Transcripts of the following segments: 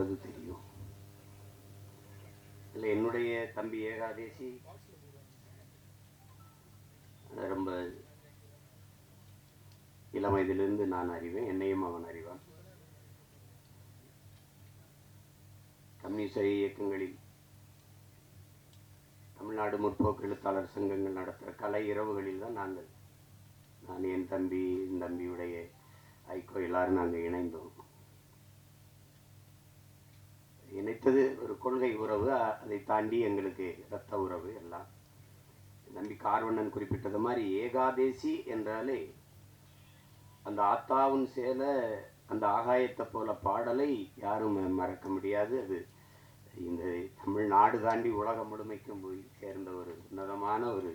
என்பது தெரியும். இல்லை, என்னுடைய தம்பி ஏகாதேசி ரொம்ப இளம் வயதிலிருந்து நான் அறிவேன், என்னையும் அவன் அறிவான். கம்யூனிச இயக்கங்களில் தமிழ்நாடு முற்போக்கு எழுத்தாளர் சங்கங்கள் நடத்துகிற கலை இரவுகளில் தான் நான் என் தம்பியுடைய ஐக்கோ எல்லாரும் நாங்கள் இணைந்தோம். இணைத்தது ஒரு கொள்கை உறவு, அதை தாண்டி எங்களுக்கு இரத்த உறவு எல்லாம். தம்பி கார்வண்ணன் குறிப்பிட்டது மாதிரி ஏகாதேசி என்றாலே அந்த ஆத்தாவும் சேல அந்த ஆகாயத்தை போல பாடலை யாரும் மறக்க முடியாது. அது இந்த தமிழ்நாடு தாண்டி உலகம் முழுமைக்கும் போய் சேர்ந்த ஒரு உன்னதமான ஒரு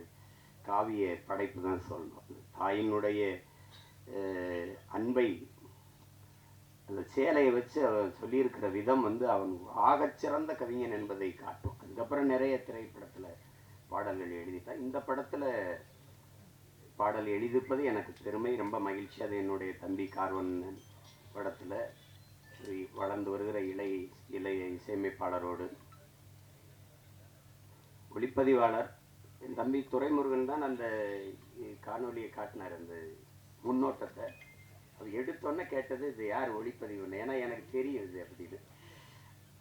காவிய படைப்பு தான் சொல்லணும். தாயினுடைய அன்பை அந்த சேலையை வச்சு அவன் சொல்லியிருக்கிற விதம் அவன் ஆகச்சிறந்த கவிஞன் என்பதை காட்டும். அதுக்கப்புறம் நிறைய திரைப்படத்தில் பாடல்கள் எழுதிட்டான். இந்த படத்தில் பாடல் எழுதிப்பது எனக்கு பெருமை, ரொம்ப மகிழ்ச்சி. அது என்னுடைய தம்பி கார்வண்ணன் படத்தில் வளர்ந்து வருகிற இளைய இசையமைப்பாளரோடு ஒளிப்பதிவாளர் என் தம்பி துரைமுருகன் தான் அந்த காணொலியை காட்டினார். அந்த முன்னோட்டத்தை அது எடுத்தோன்னே கேட்டது, இது யார் ஒளிப்பதிவுன்னு. ஏன்னா எனக்கு தெரியும் இது அப்படின்னு.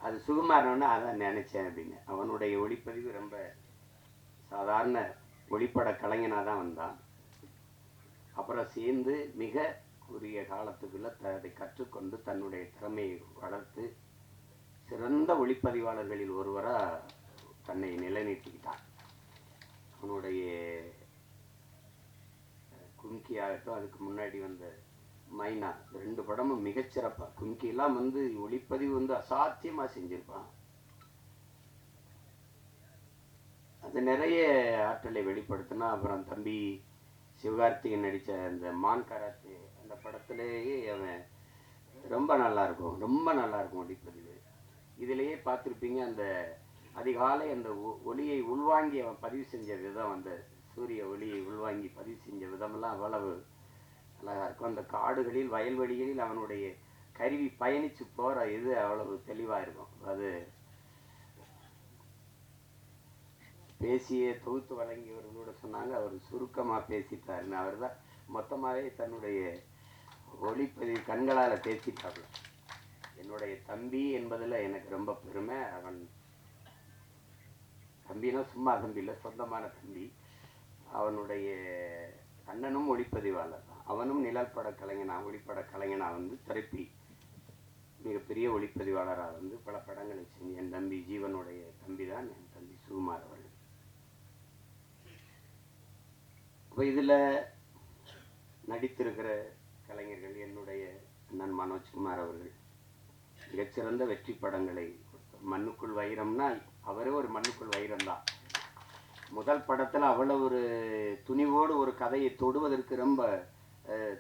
அது சுகுமாரன்னு அதான் நினச்சேன் அப்படின்னு. அவனுடைய ஒளிப்பதிவு ரொம்ப சாதாரண ஒளிப்பட கலைஞனாக தான் வந்தான். அப்புறம் சேர்ந்து மிக குறுகிய காலத்துக்குள்ள அதை கற்றுக்கொண்டு தன்னுடைய திறமையை வளர்த்து சிறந்த ஒளிப்பதிவாளர்களில் ஒருவராக தன்னை நிலைநிறுத்திக்கிட்டான். அவனுடைய கும்கி ஆகட்டும், அதுக்கு முன்னாடி வந்த மைனா, 2 படமும் மிகச்சிறப்பாக. கும்கிலாம் ஒளிப்பதிவு அசாத்தியமாக செஞ்சிருப்பான். அது நிறைய ஆற்றலை வெளிப்படுத்தினா. அப்புறம் தம்பி சிவகார்த்திகன் நடித்த அந்த மான் கராத்தே அந்த படத்திலேயே அவன் ரொம்ப நல்லாயிருக்கும் ஒளிப்பதிவு. இதிலேயே பார்த்துருப்பீங்க, அந்த அதிகாலை அந்த ஒளியை உள்வாங்கி அவன் பதிவு செஞ்ச விதம், அந்த சூரிய ஒளியை உள்வாங்கி பதிவு செஞ்ச விதமெல்லாம் அவ்வளவு அழகாக இருக்கும். அந்த காடுகளில் வயல்வெளிகளில் அவனுடைய கருவி பயணித்து போகிற இது அவ்வளவு தெளிவாக இருக்கும். அது பேசிய தொகுத்து வழங்கியவர்களோட சொன்னாங்க, அவர் சுருக்கமாக பேசிட்டாருன்னு. அவர் தான் மொத்தமாகவே தன்னுடைய ஒளிப்பதிவு கண்களால் பேசிட்டாப்புல. என்னுடைய தம்பி என்பதில் எனக்கு ரொம்ப பெருமை. அவன் தம்பினா சும்மா தம்பி இல்லை, சொந்தமான தம்பி. அவனுடைய அண்ணனும் ஒளிப்பதிவாளர் தான். அவனும் நிழற்பட ஒளிப்பட கலைஞனாக திரைப்பி மிகப்பெரிய ஒளிப்பதிவாளராக பல படங்களை செஞ்சு என் தம்பி ஜீவனுடைய தம்பி தான் என் தம்பி சுகுமார் அவர்கள். இப்போ இதில் நடித்திருக்கிற கலைஞர்கள் என்னுடைய அண்ணன் மனோஜ்குமார் அவர்கள் மிகச்சிறந்த வெற்றி படங்களை. மண்ணுக்குள் வைரம்னா அவரே ஒரு மண்ணுக்குள் வைரம் தான். முதல் படத்தில் அவ்வளோ ஒரு துணிவோடு ஒரு கதையை தொடுவதற்கு ரொம்ப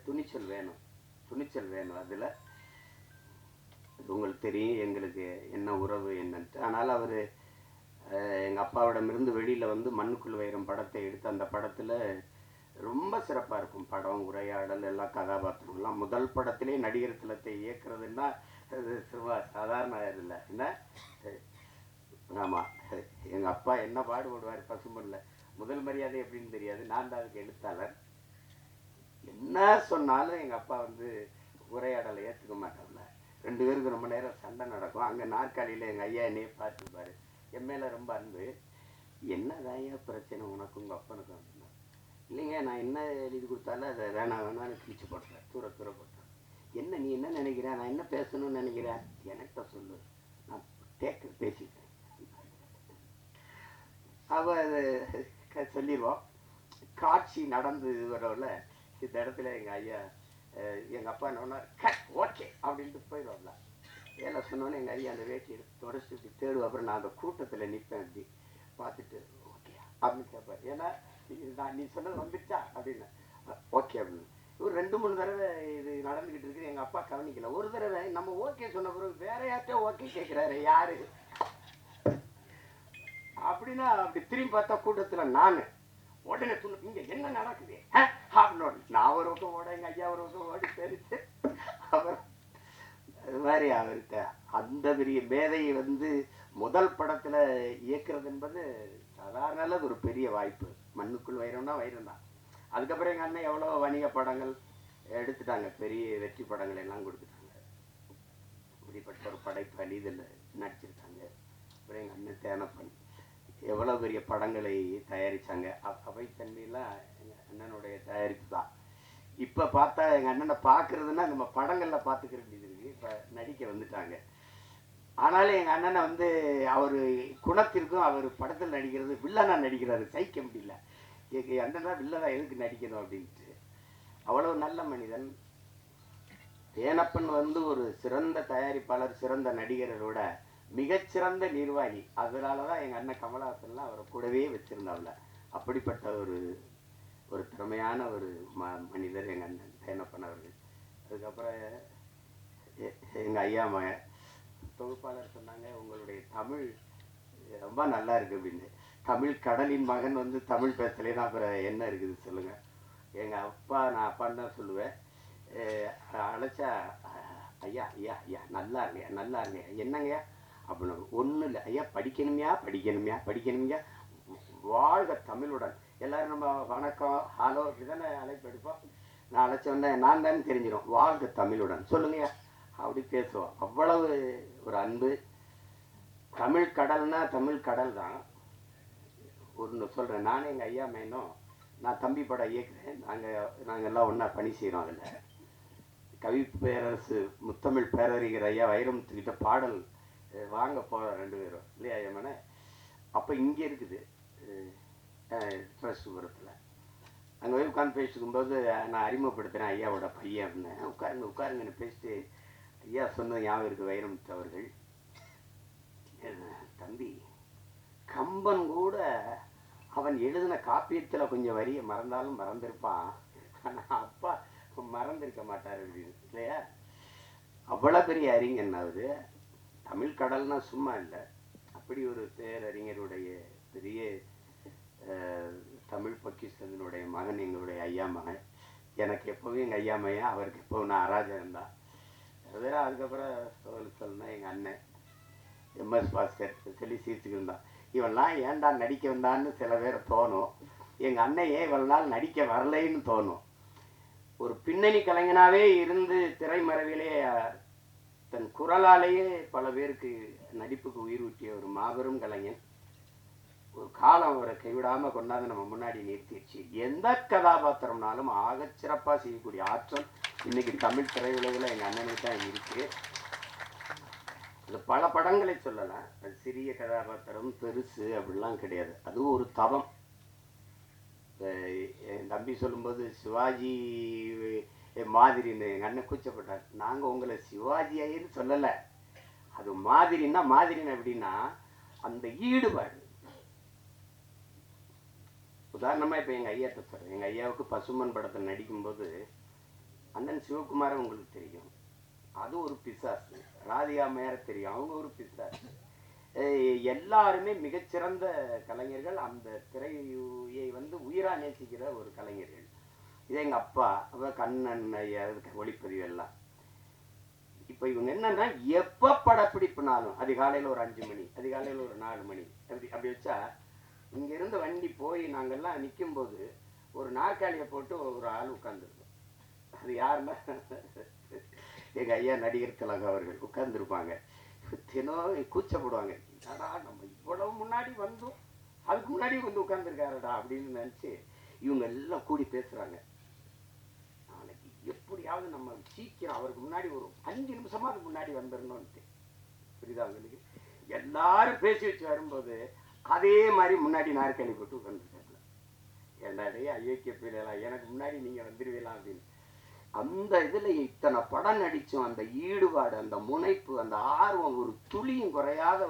துணிச்சல் வேணும். அதில் உங்களுக்கு தெரியும் எங்களுக்கு என்ன உறவு என்னன்ட்டு. ஆனால் அவர் எங்கள் அப்பாவிடமிருந்து வெளியில் மண்ணுக்குள் வைரம் படத்தை எடுத்து அந்த படத்தில் ரொம்ப சிறப்பாக இருக்கும். படம், உரையாடல், எல்லா கதாபாத்திரம்லாம். முதல் படத்திலே நடிகர் திலத்தை இயக்குறதுன்னா அது சாதாரண இல்லை என்ன. ஆமாம், எங்கள் அப்பா என்ன பாடுபடுவார் பசுமல்ல. முதல் மரியாதை எப்படின்னு தெரியாது, நான் தான் அதுக்கு எழுத்தாளர். என்ன சொன்னாலும் எங்கள் அப்பா உரையாடலை ஏற்றுக்க மாட்டார்ல. 2 பேருக்கு ரொம்ப நேரம் சண்டை நடக்கும். அங்கே நாற்காலியில் எங்கள் ஐயா என்னையே பார்த்துப்பார். என் மேலே ரொம்ப அன்பு. என்னதான் ஐயா பிரச்சனை உனக்கு உங்கள் அப்பனுக்கு அப்படின்னா, இல்லைங்க நான் என்ன எழுதி கொடுத்தாலும் அதை வேணான்னு கிழிச்சு போட்டுறேன், தூர போட்டுறேன். என்ன நீ என்ன நினைக்கிற, நான் என்ன பேசணும்னு நினைக்கிறேன், எனக்கிட்ட சொல்லு, நான் பேசிட்டேன். அவ சொல்லிடுவோம். காட்சி நடந்து வரல இந்த இடத்துல எங்கள் ஐயா எங்கள் அப்பா என்ன ஓகே அப்படின்ட்டு போயிடுவாப்ல. வேலை சொன்னோன்னே எங்கள் ஐயா அந்த வேட்டி எடுத்து தொடச்சிட்டு தேடுவோம். அப்புறம் நான் அந்த கூட்டத்தில் நிற்பேன், அப்படி பார்த்துட்டு ஓகே அப்படின்னு கேட்பார். ஏன்னா நீ சொன்னது வந்துச்சா அப்படின்னு. ஓகே அப்படின்னு. ஒரு 2-3 தடவை இது நடந்துக்கிட்டு இருக்குது. எங்கள் அப்பா கவனிக்கல. ஒரு தடவை நம்ம ஓகே சொன்ன பிறகு வேற யார்கிட்ட ஓகே கேட்குறாரு, யாரு அப்படின்னா அப்படி திரும்பி பார்த்தா கூட்டத்தில் நான் உடனே சொல்லு, இங்கே என்ன நடக்குது அப்படின்னு. நான் ஒரு பக்கம் ஓட, எங்கள் ஐயா ஒரு பக்கம் ஓடி தெரிச்சு. அப்புறம் அது மாதிரி அவர்கிட்ட அந்த பெரிய மேதையை வந்து முதல் படத்தில் இயக்குறது என்பது சாதாரண ஒரு பெரிய வாய்ப்பு. மண்ணுக்குள் வைரம்னா வைரம் தான். அதுக்கப்புறம் எங்கள் அண்ணன் எவ்வளோ வணிக படங்கள் எடுத்துட்டாங்க, பெரிய வெற்றி படங்கள் எல்லாம் கொடுத்துட்டாங்க. இப்படிப்பட்ட ஒரு படைப்பு அலிதில் நடிச்சிருக்காங்க. அப்புறம் எங்கள் அண்ணன் தேனப்பன் எவ்வளோ பெரிய படங்களை தயாரித்தாங்க. அவைத்தன்மையெல்லாம் எங்கள் அண்ணனுடைய தயாரிப்பு தான். இப்போ பார்த்தா எங்கள் அண்ணனை பார்க்குறதுன்னா நம்ம படங்களில் பார்த்துக்கிற வேண்டியது இருக்குது. இப்போ நடிக்க வந்துட்டாங்க. ஆனாலும் எங்கள் அண்ணனை வந்து அவர் குணத்திற்கும் அவர் படத்தில் நடிக்கிறது வில்லனாக நடிக்கிறாரு, சகிக்க முடியல. எங்கள் அண்ணனா வில்லனா எதுக்கு நடிக்கணும் அப்படின்ட்டு. அவ்வளோ நல்ல மனிதன். தேனப்பன் வந்து ஒரு சிறந்த தயாரிப்பாளர், சிறந்த நடிகரோட மிகச்சிறந்த நிர்வாகி. அதனால தான் எங்கள் அண்ணன் கமலஹாசன்லாம் அவரை கூடவே வச்சுருந்தாவில். அப்படிப்பட்ட ஒரு ஒரு திறமையான ஒரு மனிதர் எங்கள் அண்ணன் தேனப்பன் அவர்கள். அதுக்கப்புறம் எங்கள் ஐயா மகன் தொகுப்பாளர் சொன்னாங்க, உங்களுடைய தமிழ் ரொம்ப நல்லா இருக்குது அப்படின்னு. தமிழ் கடலின் மகன் வந்து தமிழ் பேசலைன்னா அப்புறம் என்ன இருக்குது சொல்லுங்கள். எங்கள் அப்பா, நான் அப்பான்னு தான் சொல்லுவேன். அழைச்சா ஐயா ஐயா ஐயா நல்லா இருங்கய்யா, நல்லா இருங்கய்யா, என்னங்கய்யா அப்படின்னு. ஒன்றும் இல்லை ஐயா, படிக்கணுமையா படிக்கணுமையா படிக்கணுமையா, வாழ்க தமிழுடன். எல்லோரும் நம்ம வணக்கம் ஹலோ இப்படிதானே அழைப்பு எடுப்போம். நான் அழைச்சோன்னே நான் தானே தெரிஞ்சிடும், வாழ்க தமிழுடன் சொல்லுங்கய்யா அப்படி பேசுவோம். அவ்வளவு ஒரு அன்பு. தமிழ் கடல்னா தமிழ் கடல் தான். ஒன்று சொல்கிறேன், நானும் எங்கள் ஐயா மேனும், நான் தம்பி படம் இயக்குறேன். நாங்கள் எல்லாம் ஒன்றா பணி செய்கிறோம். அதில் கவி பேரரசு முத்தமிழ் பேரறிஞர் ஐயா வைரமுத்துக்கிட்ட பாடல் வாங்க போகிறோம் 2 பேரும் இல்லையா ஐயம்மனை. அப்போ இங்கே இருக்குது ட்ரஸ்ட்புரத்தில். அங்கே போய் உட்காந்து பேசிக்கும்போது நான் அறிமுகப்படுத்துகிறேன் ஐயாவோட பையன் அப்படின்னேன். உட்காருங்க உட்காருங்கன்னு பேசிட்டு ஐயா சொன்னது ஞாபகம் இருக்குது வைரமுத்து அவர்கள். தம்பி, கம்பன் கூட அவன் எழுதின காப்பியத்தில் கொஞ்சம் வரியை மறந்தாலும் மறந்துருப்பான், ஆனால் அப்பா மறந்துருக்க மாட்டார் அப்படின்னு இல்லையா. அவ்வளோ பெரிய அறிஞன் அவரு. தமிழ் கடல்னா சும்மா இல்லை. அப்படி ஒரு பேரறிஞருடைய பெரிய தமிழ் பொக்கிஷத்தினுடைய மகன் எங்களுடைய ஐயா மகன். எனக்கு எப்போவும் எங்கள் ஐயா மகன், அவருக்கு எப்போவும் நான் அராஜகம் தான். அதுக்கப்புறம் சொல்லணும்னா எங்கள் அண்ணன் எம்எஸ் பாஸ்கர் சொல்லி சிரிச்சுக்கிட்டு இருந்தான். இவெல்லாம் ஏன்டா நடிக்க வந்தான்னு சில பேரை தோணும். எங்கள் அண்ணன் ஏன் இவ்வளோ நாள் நடிக்க வரலைன்னு தோணும். ஒரு பின்னணி கலைஞனாகவே இருந்து திரைமறைவிலே தன் குரலாலேயே பல பேருக்கு நடிப்புக்கு உயிர் ஊட்டிய ஒரு மாபெரும் கலைஞன். ஒரு காலம் அவரை கைவிடாமல் கொண்டாந்து நம்ம முன்னாடி நிறுத்திடுச்சு. எந்த கதாபாத்திரம்னாலும் ஆகச்சிறப்பாக செய்யக்கூடிய ஆற்றல் இன்னைக்கு தமிழ் திரையுலகில் எங்கள் அண்ணனுக்கு தான் இருக்குது. அது பல படங்களை சொல்லலாம். அது சிறிய கதாபாத்திரம் பெருசு அப்படிலாம் கிடையாது. அதுவும் ஒரு தவம். என் தம்பி சொல்லும்போது சிவாஜி மாதிரின்னு எங்கள் அண்ணன் கூச்சப்பட்டார். நாங்கள் உங்களை சிவாஜி ஐயன்னு சொல்லலை. அது மாதிரின்னா மாதிரின்னு எப்படின்னா அந்த ஈடுபாடு. உதாரணமாக இப்போ எங்கள் ஐயாட்ட சொல்கிறேன். எங்கள் ஐயாவுக்கு பசுமன் படத்தில் நடிக்கும்போது அண்ணன் சிவகுமாரை உங்களுக்கு தெரியும், அது ஒரு பிசாசு. ராதிகா மேர தெரியும், அவங்க ஒரு பிசாசு. எல்லாருமே மிகச்சிறந்த கலைஞர்கள். அந்த திரையை வந்து உயிராக நேசிக்கிற ஒரு கலைஞர்கள். இதே எங்கள் அப்பா கண்ணன் ஐயா ஒளிப்பதிவு எல்லாம். இப்போ இவங்க என்னன்னா எப்போ படப்பிடிப்புனாலும் அதிகாலையில் ஒரு 5 மணி, அதிகாலையில் ஒரு 4 மணி அப்படி வச்சா இங்கேருந்து வண்டி போய் நாங்கள்லாம் நிற்கும்போது ஒரு நாற்காலியை போட்டு ஒரு ஆள் உட்காந்துருக்கோம். அது யாருன்னா எங்கள் ஐயா நடிகர் திலகம் அவர்கள் உட்கார்ந்துருப்பாங்க. தினம் கூச்சப்படுவாங்க, என்னடா நம்ம இவ்வளவு முன்னாடி வந்தோம், அதுக்கு முன்னாடி வந்து உட்காந்துருக்காருடா அப்படின்னு நினச்சி இவங்க எல்லாம் கூடி பேசுகிறாங்க. நாளைக்கு எப்படியாவது நம்ம சீக்கிரம் அவருக்கு முன்னாடி ஒரு 5 நிமிஷமா அதுக்கு முன்னாடி வந்துடணும்ட்டு. புரியுதா அவங்களுக்கு? எல்லாரும் பேசி வச்சு வரும்போது அதே மாதிரி முன்னாடி நாற்காலி போட்டு உட்காந்துருக்காங்க. என்னடே அயோக்கிய பிள்ளைலாம், எனக்கு முன்னாடி நீங்கள் வந்துடுவீலாம் அப்படின்னு. அந்த இதில் இத்தனை படம் நடித்தோம். அந்த ஈடுபாடு, அந்த முனைப்பு, அந்த ஆர்வம், ஒரு துளியும் குறையாத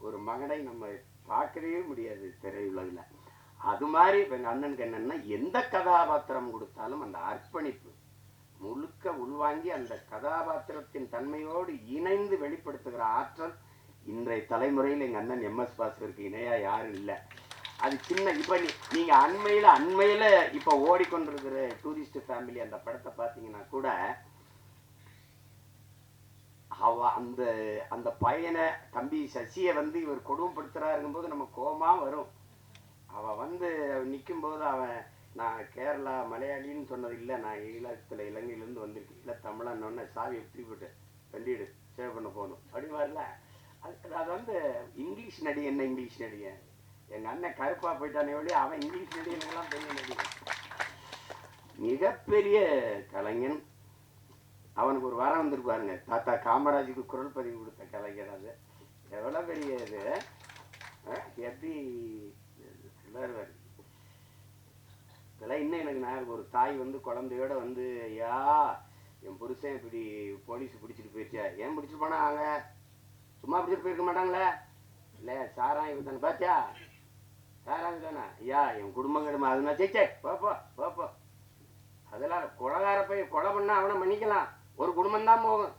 ஒரு மகனை நம்ம பார்க்கவே முடியாது திரையுலகில். அது மாதிரி இப்போ எங்கள் அண்ணனுக்கு என்னென்னா எந்த கதாபாத்திரம் கொடுத்தாலும் அந்த அர்ப்பணிப்பு முழுக்க உள்வாங்கி அந்த கதாபாத்திரத்தின் தன்மையோடு இணைந்து வெளிப்படுத்துகிற ஆற்றல் இன்றைய தலைமுறையில் எங்கள் அண்ணன் எம்எஸ் பாஸ்கருக்கு இணையாக யாரும் இல்லை. அது சின்ன இப்போ நீங்கள் அண்மையில் இப்போ ஓடிக்கொண்டிருக்கிற டூரிஸ்ட் ஃபேமிலி அந்த படத்தை பார்த்தீங்கன்னா கூட அந்த அந்த பையனை தம்பி சசியை வந்து இவர் கொடுமைப்படுத்துறாருங்கும் போது நம்ம கோபமா வரும். அவன் வந்து நிற்கும் போது அவன் நான் கேரளா மலையாளின்னு சொன்னது இல்லை, நான் இலங்கையிலேருந்து வந்திருக்கேன், இல்லை தமிழன்னொன்னே சாவி எப்படி போட்டு வண்டிடு சேவ் பண்ண போகணும் அப்படிவாருல. அது வந்து இங்கிலீஷ் நடி. என்ன இங்கிலீஷ் நடிகை? எங்கள் அண்ணன் கருப்பா போயிட்டானே ஒழி, அவன் இங்கிலீஷ் நடிகனுக்கெல்லாம் பெரிய நடிகை, மிகப்பெரிய கலைஞன். அவனுக்கு ஒரு வாரம் வந்திருப்பாருங்க, தாத்தா காமராஜுக்கு குரல் பதிவு கொடுத்த கலைஞர். அது எவ்வளோ பெரிய இது, எப்படி சொல்லுவார் இதெல்லாம். இன்னும் எனக்கு நான் ஒரு தாய் வந்து குழந்தையோட வந்து, ஐயா என் புருஷன் இப்படி போலீஸ் பிடிச்சிட்டு போயிடுச்சா, ஏன் பிடிச்சிட்டு போனா அவங்க சும்மா பிடிச்சிட்டு போயிருக்க மாட்டாங்களே, இல்லை சாராயம் தானே பாத்தியா, சாராயம் தானே ஐயா என் குடும்பம் கிடுமா அதுனா சேச்சே போப்போ போப்போ. அதெல்லாம் கொலகார போய் கொலை பண்ணா அவனை மன்னிக்கலாம், ஒரு குடும்பம் தான் போகும்.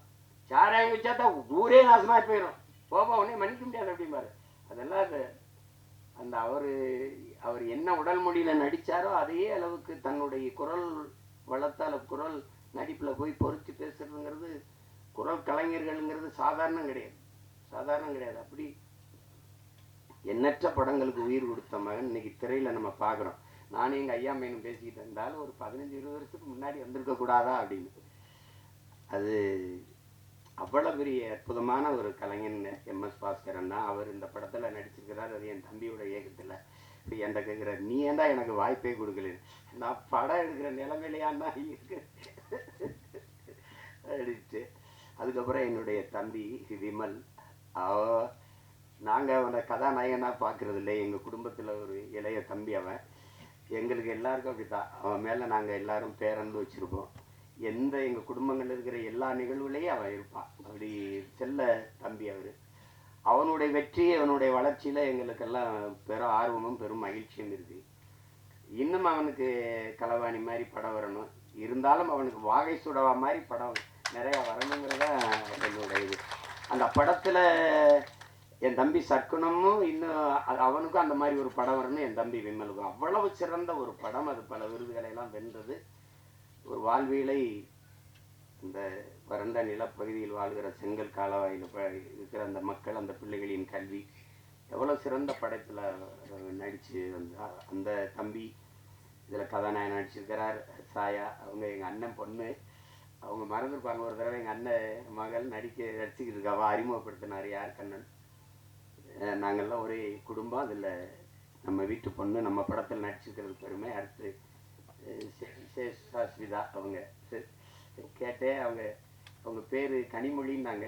சாராயம் வச்சா தான் ஊரே நாசமாக போயிடும், போப்போ உடனே மன்னிக்க முடியாது அப்படிம்பாரு. அதெல்லாம் அது அந்த அவர் என்ன உடல் மொழியில நடிச்சாரோ அதே அளவுக்கு தன்னுடைய குரல் வளர்த்தால குரல் நடிப்புல போய் பொறிச்சு பேசுறதுங்கிறது, குரல் கலைஞர்கள்ங்கிறது சாதாரணம் கிடையாது, சாதாரணம் கிடையாது. அப்படி எண்ணற்ற படங்களுக்கு உயிர் கொடுத்த மகன் இன்னைக்கு திரையில நம்ம பார்க்குறோம். நானும் எங்கள் ஐயா மேனும் பேசிக்கிட்டு இருந்தாலும் ஒரு 15-20 வருஷத்துக்கு முன்னாடி வந்திருக்க கூடாதா அப்படின்னு. அது அவ்வளோ பெரிய அற்புதமான ஒரு கலைஞன் எம்எஸ் பாஸ்கரன் தான். அவர் இந்த படத்தில் நடிச்சிருக்கிறார், அது என் தம்பியோட இயக்கத்தில். இப்போ என்கிட்ட கேட்குற நீ ஏன்டா எனக்கு வாய்ப்பே கொடுக்கல, நான் படம் எடுக்கிற நிலைமையிலையான்னா இருக்கு அடிச்சு. அதுக்கப்புறம் என்னுடைய தம்பி விமல், நாங்கள் அவனை கதாநாயகனாக பார்க்குறது இல்லை, எங்கள் குடும்பத்தில் ஒரு இளைய தம்பி அவன். எங்களுக்கு எல்லாருக்கும் அப்படித்தான், அவன் மேலே நாங்கள் எல்லாரும் பேரன்பு வச்சுருப்போம். எங்கள் குடும்பங்கள் இருக்கிற எல்லா நிகழ்வுலையும் அவன் இருப்பான். அப்படி செல்ல தம்பி அவர். அவனுடைய வெற்றி அவனுடைய வளர்ச்சியில் எங்களுக்கெல்லாம் பெரும் ஆர்வமும் பெரும் மகிழ்ச்சியும் இருக்குது. இன்னும் அவனுக்கு களவாணி மாதிரி படம் வரணும், இருந்தாலும் அவனுக்கு வாகை சுடவா மாதிரி படம் நிறையா வரணுங்கிறதா என்னுடைய இது. அந்த படத்தில் என் தம்பி சர்க்குணமும் இன்னும் அவனுக்கும் அந்த மாதிரி ஒரு படம் வரணும். என் தம்பி விமலுக்கும் அவ்வளவு சிறந்த ஒரு படம், அது பல விருதுகளை எல்லாம் வென்றது. ஒரு வாழ்வியலை இந்த வறண்ட நிலப்பகுதியில் வாழ்கிற செங்கல் காலவாயில் இருக்கிற அந்த மக்கள், அந்த பிள்ளைகளின் கல்வி, எவ்வளோ சிறந்த படத்தில் நடித்து வந்தார் அந்த தம்பி. இதில் கதாநாயகன் நடிச்சிருக்கிறார் சாயா. அவங்க எங்கள் அண்ணன் பொண்ணு, அவங்க மறந்துருப்பாங்க. ஒரு தடவை எங்கள் அண்ணன் மகள் நடிச்சுக்கிட்டு இருக்காவா அறிமுகப்படுத்தினார் யார் கண்ணன். நாங்கள்லாம் ஒரே குடும்பம், அதில் நம்ம வீட்டு பொண்ணு நம்ம படத்தில் நடிச்சிருக்கிறது பெருமை. அடுத்து சாஸ்விதா அவங்க கேட்டேன், அவங்க பேர் கனிமொழின்னாங்க.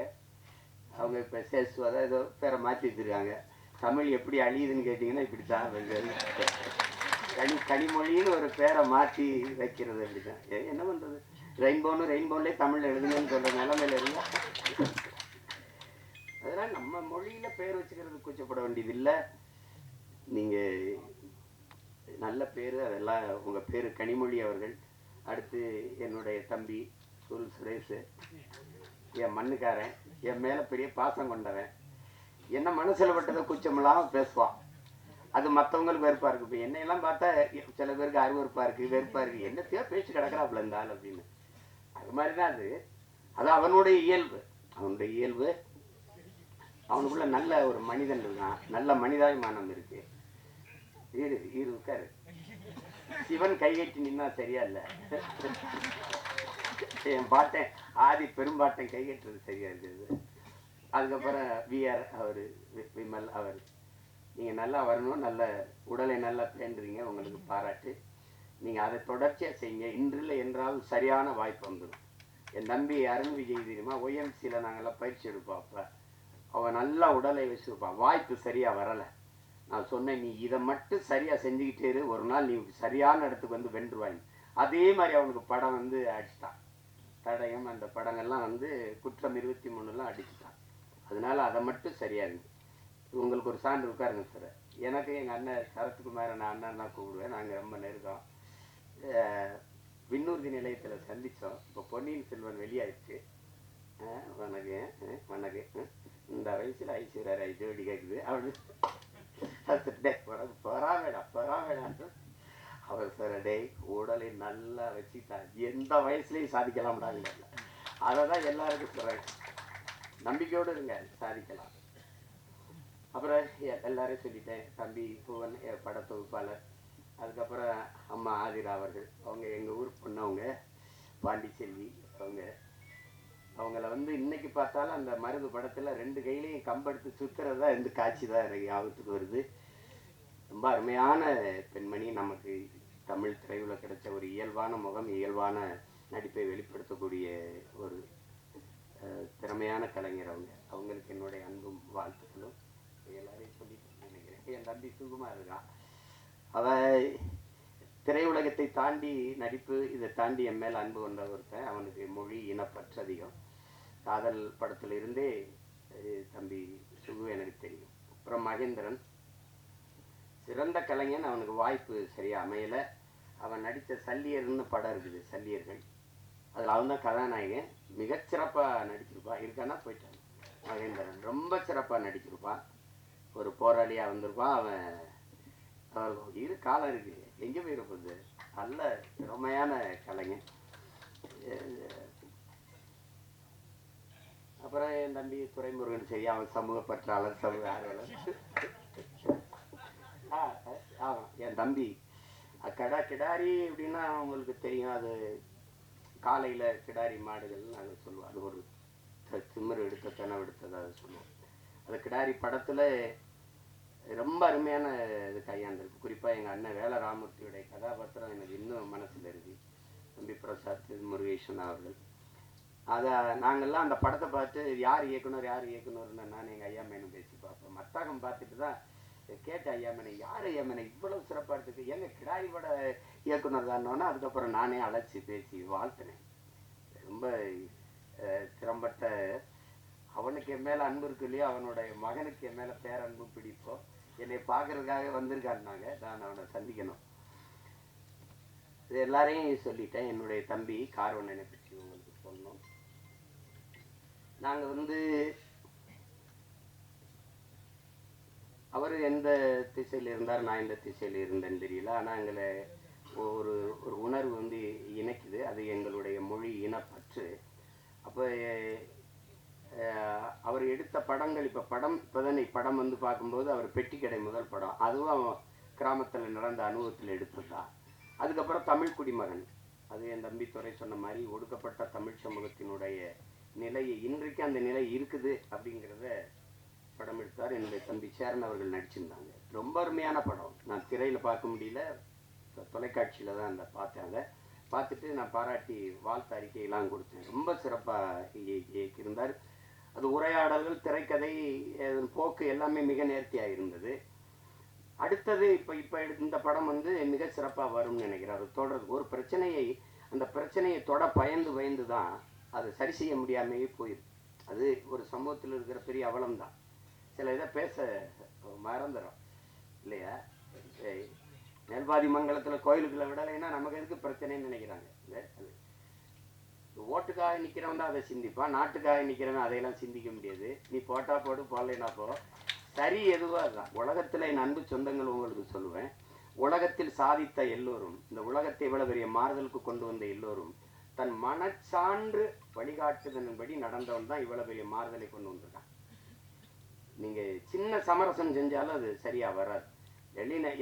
அவங்க இப்போ சேஸ்வதா ஏதோ பேரை மாற்றி வச்சுருக்காங்க. தமிழ் எப்படி அழியுதுன்னு கேட்டிங்கன்னா இப்படி தான், கனிமொழின்னு ஒரு பேரை மாற்றி வைக்கிறது அப்படி தான். என்ன பண்ணுறது, ரெயின்போன்லேயே தமிழ் எழுதுங்கன்னு சொல்கிற நிலைமையில இருந்தால் அதெல்லாம் நம்ம மொழியில் பேர் வச்சுக்கிறது கூச்சப்பட வேண்டியது இல்லை. நீங்கள் நல்ல பேர், அதெல்லாம் உங்கள் பேர் கனிமொழி அவர்கள். அடுத்து என்னுடைய தம்பி சுரேஷ், என் மண்ணுக்காரன், என் மேலே பெரிய பாசம் கொண்டவன். என்ன மனசில் பட்டதை கூச்சமில்லாமல் பேசுவான். அது மற்றவங்களுக்கு வெறுப்பாக இருக்குது. இப்போ என்னையெல்லாம் பார்த்தா சில பேருக்கு அருவறுப்பாக இருக்குது, வெறுப்பாக இருக்குது, என்னத்தையோ பேச்சு கிடக்கிறாப்புல இருந்தால் அப்படின்னு. அது மாதிரி தான் அது அவனுடைய இயல்பு. அவனுக்குள்ள நல்ல ஒரு மனிதன் இருக்கான், நல்ல மனிதாபிமானம் இருக்கு. இருக்காரு சிவன் கைகட்டி நின்னா சரியா இல்லை, என் பாட்டன் ஆதி பெரும்பாட்டன் கைகட்டுறது சரியா இருக்குது. அதுக்கப்புறம் விஆர் அவர் விமல் அவர், நீங்கள் நல்லா வரணும், நல்ல உடலை நல்லா பேண்டுறீங்க, உங்களுக்கு பாராட்டு. நீங்கள் அதை தொடர்ச்சியாக செய்யுங்க, இன்றில் என்றாலும் சரியான வாய்ப்பு வந்துடும். என் தம்பி அருண் விஜய் தெரியுமா, OMCயில் நாங்கள்லாம் பயிற்சி எடுப்போம். அப்போ அவன் நல்லா உடலை வச்சுருப்பான், வாய்ப்பு சரியாக வரலை. நான் சொன்னேன், நீ இதை மட்டும் சரியாக செஞ்சுக்கிட்டே இரு, ஒரு நாள் நீ சரியான இடத்துக்கு வந்து வென்றுவாங்க. அதே மாதிரி அவனுக்கு படம் வந்து அடிச்சிட்டான். தடயம் அந்த படங்கள்லாம் வந்து குற்றம் 23 அடிச்சுட்டான். அதனால அதை மட்டும் சரியாகுங்க. உங்களுக்கு ஒரு சான்று உட்காருங்க சார். எனக்கு எங்கள் அண்ணன் சரத்குமாரை நான் அண்ணன் தான் கூப்பிடுவேன், நாங்கள் ரொம்ப நெருக்கம். விண்ணூர்தி நிலையத்தில் சந்தித்தோம். இப்போ பொன்னியின் செல்வன் வெளியாயிடுச்சு. வணக்கம் இந்த வயசில் ஐஸ்வர்யா ராய் ஜோடி கேட்குது அப்படின்னு பொறாமேடா. அவர் சார் டே உடலை நல்லா வச்சுட்டான், எந்த வயசுலையும் சாதிக்கலாம்டாங்க. அதை தான் எல்லாருக்கும் சொல்கிறேன். நம்பிக்கையோடு இருங்க, சாதிக்கலாம். அப்புறம் எல்லாரையும் சொல்லிட்டேன். தம்பி புவன் பட தொகுப்பாளர், அதுக்கப்புறம் அம்மா ஆதிரா அவர்கள், அவங்க எங்கள் ஊர் பொண்ணவங்க, பாண்டிச்செல்வி அவங்க. அவங்கள இன்னைக்கு பார்த்தாலும் அந்த மருது படத்தில் 2 கையிலையும் கம்பெடுத்து சுத்துறதா இந்த காட்சி தான் எனக்கு ஞாபகத்துக்கு வருது. ரொம்ப அருமையான பெண்மணி. நமக்கு தமிழ் திரையுல கிடைச்ச ஒரு இயல்பான முகம், இயல்பான நடிப்பை வெளிப்படுத்தக்கூடிய ஒரு திறமையான கலைஞர் அவங்க. அவங்களுக்கு என்னுடைய அன்பும் வாழ்த்துக்களும் எல்லாரையும் சொல்லிட்டு நினைக்கிறேன். என் தம்பி சுகுமார் இருக்கான். அவ திரையுலகத்தை தாண்டி நடிப்பு, இதை தாண்டி என் மேல் அன்பு கொண்ட ஒருத்தன். அவனுக்கு மொழி இனப்பற்று அதிகம். காதல் படத்துல இருந்தே தம்பி சுகு எனக்கு தெரியும். அப்புறம் மகேந்திரன் சிறந்த கலைஞன். அவனுக்கு வாய்ப்பு சரியா அமையல. அவன் நடித்த சல்லியர்னு படம் இருக்குது, சல்லியர்கள். அதில் அவன் தான் கதாநாயகன். மிகச்சிறப்பாக நடிச்சிருப்பான். இருக்கான்னா போயிட்டான். மகேந்திரன் ரொம்ப சிறப்பாக நடிச்சிருப்பான். ஒரு போராளியாக வந்திருப்பான். அவன் இரு காலம் இருக்கு, எங்கே போயிருப்பது. நல்ல திறமையான கலைஞன். அப்புறம் என் தம்பி துரைமுருகன் சரி, அவன் சமூக பற்றாளர், சமூக ஆர்வலர். ஆமாம், என் தம்பி கிடாரி அப்படின்னா அவங்களுக்கு தெரியும். அது காலையில் கிடாரி மாடுகள்னு அதை சொல்லுவோம். அது ஒரு திமிரு எடுத்த தினவு எடுத்தது அதை சொல்லுவோம். அது கிடாரி படத்தில் ரொம்ப அருமையான இது கையாண்டிருக்கு. குறிப்பாக எங்கள் அண்ணன் வேல ராமூர்த்தியுடைய கதாபாத்திரம் எனக்கு இன்னும் மனசில் இருக்குது. தம்பி பிரசாத் முருகேசன் அவர்கள். அதை நாங்கள்லாம் அந்த படத்தை பார்த்து யார் இயக்குனர்னு நான் எங்கள் ஐயா மேனும் பேசி பார்ப்போம். மத்தாகம் பார்த்துட்டு தான் கேட்ட ஐயா மேனை, யார் ஐயா மேனை இவ்வளவு சிறப்பாக எடுத்துக்கு, எங்கள் கிடாரி பட இயக்குனர் தானோன்னா அதுக்கப்புறம் நானே அழைச்சி பேசி வாழ்த்தினேன். ரொம்ப திறம்பட்ட, அவனுக்கு என் மேலே அன்பு இருக்கு இல்லையோ, அவனுடைய மகனுக்கு என் மேலே பேரன்பும் பிடிப்போம். என்னை பார்க்கறதுக்காக வந்திருக்காருனாங்க, நான் அவனை சந்திக்கணும். இது எல்லாரையும் சொல்லிட்டேன். என்னுடைய தம்பி கார்வண்ணனை பற்றி உங்களுக்கு சொல்லணும். நாங்கள் அவர் எந்த திசையில் இருந்தார், நான் எந்த திசையில் இருந்தேன்னு தெரியல. ஆனால் எங்களை ஒரு ஒரு உணர்வு இணைக்குது. அது எங்களுடைய மொழி இனப்பற்று. அப்போ அவர் எடுத்த படங்கள், இப்போதான் படம் பார்க்கும்போது அவர் பெட்டிக்கடை முதல் படம், அதுவும் கிராமத்தில் நடந்த அனுபவத்தில் எடுத்ததா. அதுக்கப்புறம் தமிழ் குடிமகன், அது என் தம்பி துறை சொன்ன மாதிரி ஒடுக்கப்பட்ட தமிழ் சமூகத்தினுடைய நிலையை, இன்றைக்கு அந்த நிலை இருக்குது அப்படிங்கிறத படம் எடுத்தார். என்னுடைய தம்பி சேரன் அவர்கள் நடிச்சிருந்தாங்க. ரொம்ப அருமையான படம். நான் திரையில் பார்க்க முடியல, தொலைக்காட்சியில் தான் அந்த பார்த்தாங்க. பார்த்துட்டு நான் பாராட்டி வாழ்த்து அறிக்கையெல்லாம் கொடுத்தேன். ரொம்ப சிறப்பாக இயக்கியிருந்தார். அது உரையாடல்கள், திரைக்கதை, போக்கு எல்லாமே மிக நேர்த்தியாக இருந்தது. அடுத்தது இப்போ இந்த படம் மிக சிறப்பாக வரும்னு நினைக்கிறார். தொடர்ந்து ஒரு பிரச்சனையை, அந்த பிரச்சனையை பயந்து தான் அதை சரி செய்ய முடியாமையே போயிடும். அது ஒரு சமூகத்தில் இருக்கிற பெரிய அவலம் தான். சில இதை பேச மறந்துடும் இல்லையா. நெல்வாதி மங்கலத்தில் கோயிலுக்குள்ள விடலைன்னா நமக்கு எதுக்கு பிரச்சனைன்னு நினைக்கிறாங்க. அது ஓட்டுக்காக நிற்கிறவன் தான் அதை சிந்திப்பான், நாட்டுக்காக நிற்கிறவன் அதையெல்லாம் சிந்திக்க முடியாது. நீ போட்டா போடு, போடலைன்னா போ, சரி எதுவோ அதுதான். உலகத்தில் என் அன்பு சொந்தங்கள் உங்களுக்கு சொல்லுவேன், உலகத்தில் சாதித்த எல்லோரும், இந்த உலகத்தை இவ்வளவு பெரிய மாறுதலுக்கு கொண்டு வந்த எல்லோரும் தன் மனச்சான்று வழிகாட்டுதலின்படி நடந்தவன் தான் இவ்வளவு பெரிய மாறுதலை கொண்டு வந்திருக்கான். நீங்க சின்ன சமரசம் செஞ்சாலும் அது சரியா வராது.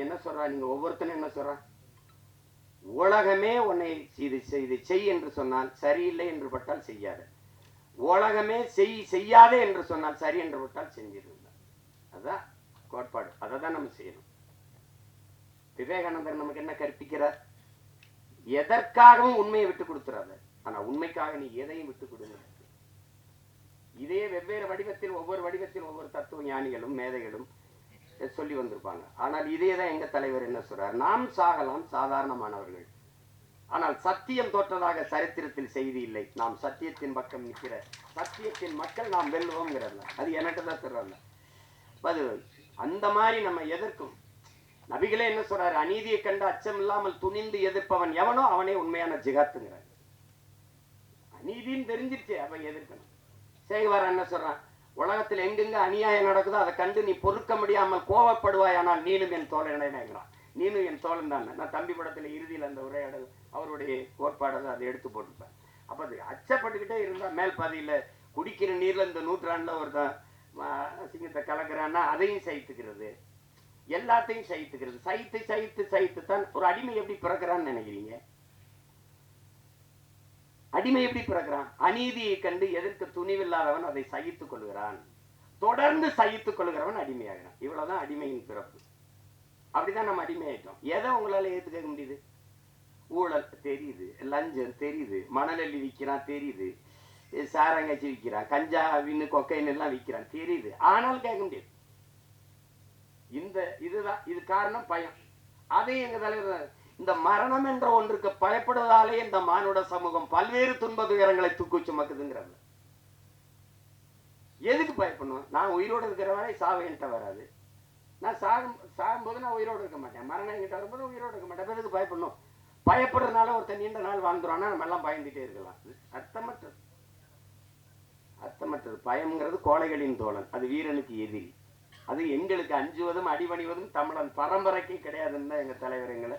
என்ன சொல்றா, நீங்க ஒவ்வொருத்தனும் என்ன சொல்றா, உலகமே உன்னை இது செய் என்று சொன்னால் சரியில்லை என்று பட்டால் செய்யாத, உலகமே செய்யாதே என்று சொன்னால் சரி என்று பட்டால் செஞ்சிருந்த, அதான் கோட்பாடு. அதை தான் நம்ம செய்யணும். விவேகானந்தர் நமக்கு என்ன கற்பிக்கிறார், எதற்காகவும் உண்மையை விட்டு கொடுத்துறாத, ஆனா உண்மைக்காக நீ எதையும் விட்டு கொடுங்க. இதே வெவ்வேறு வடிவத்தில், ஒவ்வொரு வடிவத்தில் ஒவ்வொரு தத்துவ ஞானிகளும் மேதைகளும் சொல்லி வந்திருப்பாங்க. ஆனால் இதே தான் எங்க தலைவர் என்ன சொல்றார், நாம் சாகலாம், சாதாரணமானவர்கள், ஆனால் சத்தியம் தோற்றதாக சரித்திரத்தில் செய்தி இல்லை. நாம் சத்தியத்தின் பக்கம் நிற்கிற சத்தியத்தின் மக்கள் நாம் வெல்லுவோம்ங்கிறல்ல, அது எனக்கு தான் சொல்றாங்க. அது அந்த மாதிரி நம்ம எதிர்க்கும். நபிகளே என்ன சொல்றாரு, அநீதியை கண்டு அச்சம் இல்லாமல் துணிந்து எதிர்ப்பவன் எவனோ அவனே உண்மையான ஜிகாத்துங்கிறார். அநீதின்னு தெரிஞ்சிருச்சு, அவன் எதிர்க்கணும். சேகுவார் என்ன சொல்றான், உலகத்தில் எங்கெங்க அநியாயம் நடக்குதோ அதை கண்டு நீ பொறுக்க முடியாமல் கோவப்படுவாய், ஆனால் நீனும் என் தோழனாங்கிறான். நீனும் என் தோழன் தான். நான் தம்பி படத்துல இறுதியில் அந்த உரையாடல் அவருடைய கோட்பாடை அதை எடுத்து போட்டிருப்பேன். அப்ப அது அச்சப்பட்டுக்கிட்டே இருந்தா மேல் பாதியில குடிக்கிற நீர்ல இந்த நூற்றாண்டுல ஒருத்தன் சிங்கத்தை கலக்கிறான்னா அதையும் சகித்துக்கிறது, எல்லாத்தையும் சகித்துக்கிறது. சகித்து சகித்து சகித்து தான் ஒரு அடிமை எப்படி பிறக்கிறான்னு நினைக்கிறீங்க? அடிமை எப்படி பிறக்கிறான்? அநீதியை கண்டு எதிர்க்க துணிவில்லாதவன் அதை சகித்துக் கொள்கிறான். தொடர்ந்து சகித்துக் கொள்கிறவன் அடிமையாகிறான். இவ்வளவுதான் அடிமையின் பிறப்பு. அப்படிதான் நம்ம அடிமை ஆயிட்டோம். எதை உங்களால ஏத்துக்க முடியுது? ஊழல் தெரியுது, லஞ்சம் தெரியுது, மணலள்ளி விற்கிறான் தெரியுது, சாரங்காய்ச்சி விற்கிறான், கஞ்சா வின்னு கொக்கைன்னு எல்லாம் விற்கிறான் தெரியுது, ஆனால் கேட்க முடியாது. இதுதான் இது காரணம் பயம். அதையும் எங்க தலைவர் இந்த மரணம் என்ற ஒன்றுக்கு பயப்படுவதாலே இந்த மானுட சமூகம் பல்வேறு துன்ப துயரங்களை தூக்கு சுமக்குதுங்கிறாங்க. எதுக்கு பயப்படணும்? நான் உயிரோடு இருக்கிற வரை சாவு என்கிட்ட வராது. நான் சாகும்போது நான் உயிரோடு இருக்க மாட்டேன். மரணம் என்கிட்ட வரும்போது உயிரோடு இருக்க மாட்டேன். எதுக்கு பயப்படணும்? பயப்படுறதுனால ஒருத்தர் நீண்ட நாள் வாழ்ந்துருவானா நம்ம எல்லாம் பயந்துட்டே இருக்கலாம். அர்த்தமற்றது. அர்த்தமற்றது. பயம்ங்கிறது கோழைகளின் தோழன், அது வீரனுக்கு எதிரி. அது எங்களுக்கு அஞ்சுவதும் அடிபணிவதும் தமிழன் பரம்பரைக்கு கிடையாதுன்னு தான் எங்க தலைவர் எங்களை